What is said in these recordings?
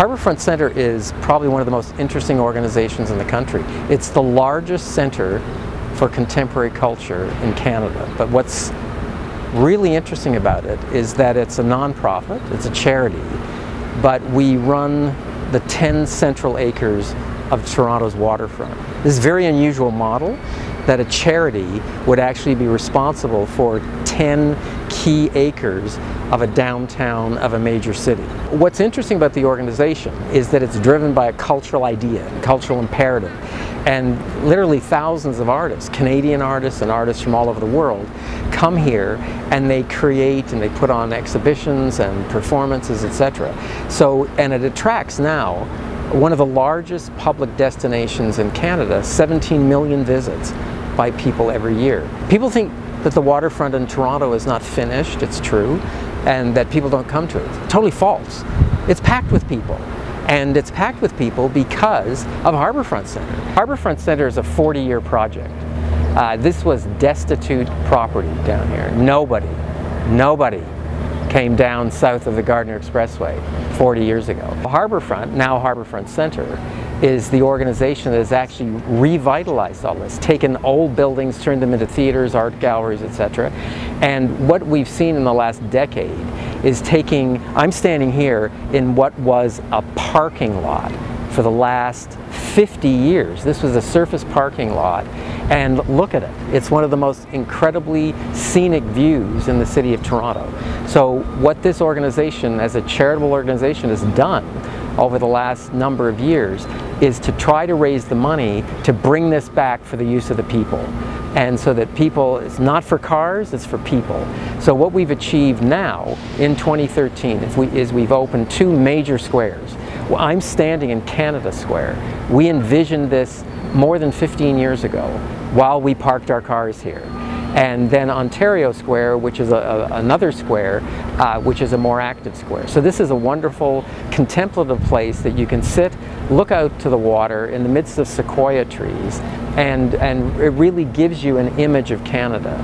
Harbourfront Centre is probably one of the most interesting organizations in the country. It's the largest centre for contemporary culture in Canada. But what's really interesting about it is that it's a non-profit, it's a charity, but we run the 10 central acres of Toronto's waterfront. This is a very unusual model, that a charity would actually be responsible for 10 key acres of a downtown of a major city. What's interesting about the organization is that it's driven by a cultural idea, a cultural imperative. And literally thousands of artists, Canadian artists and artists from all over the world, come here and they create and they put on exhibitions and performances, etc. So, and it attracts now one of the largest public destinations in Canada, 17 million visits by people every year. People think that the waterfront in Toronto is not finished, it's true, and that people don't come to it. Totally false. It's packed with people. And it's packed with people because of Harbourfront Centre. Harbourfront Centre is a 40-year project. This was destitute property down here. Nobody came down south of the Gardiner Expressway 40 years ago. Harbourfront, now Harbourfront Centre, is the organization that has actually revitalized all this, taken old buildings, turned them into theaters, art galleries, etc. And what we've seen in the last decade is I'm standing here in what was a parking lot for the last 50 years. This was a surface parking lot, and look at it. It's one of the most incredibly scenic views in the city of Toronto. So what this organization, as a charitable organization, has done over the last number of years is to try to raise the money to bring this back for the use of the people. And so that people, it's not for cars, it's for people. So what we've achieved now in 2013 is we've opened 2 major squares. Well, I'm standing in Canada Square. We envisioned this more than 15 years ago while we parked our cars here. And then Ontario Square, which is another square, which is a more active square. So this is a wonderful contemplative place that you can sit, look out to the water in the midst of sequoia trees, and it really gives you an image of Canada.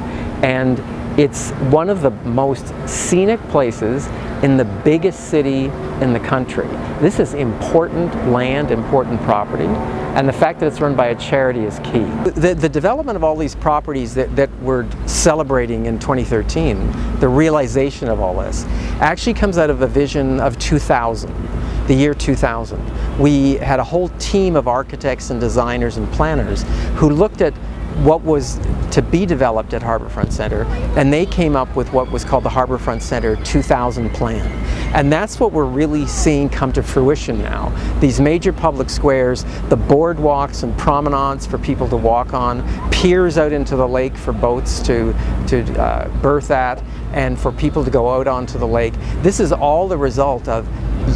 And it's one of the most scenic places in the biggest city in the country. This is important land, important property, and the fact that it's run by a charity is key. The development of all these properties that we're celebrating in 2013, the realization of all this, actually comes out of a vision of 2000. The year 2000. We had a whole team of architects and designers and planners who looked at what was to be developed at Harbourfront Centre, and they came up with what was called the Harbourfront Centre 2000 plan. And that's what we're really seeing come to fruition now. These major public squares, the boardwalks and promenades for people to walk on, piers out into the lake for boats to berth at, and for people to go out onto the lake. This is all the result of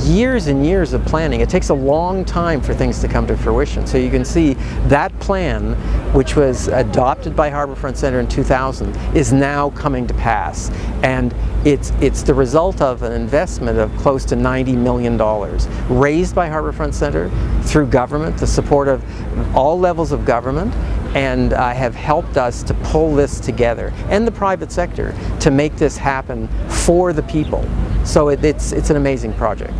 years and years of planning. It takes a long time for things to come to fruition. So you can see that plan, which was adopted by Harbourfront Centre in 2000, is now coming to pass. And it's the result of an investment of close to $90 million raised by Harbourfront Centre through government, the support of all levels of government, and have helped us to pull this together, and the private sector, to make this happen for the people. So it's an amazing project.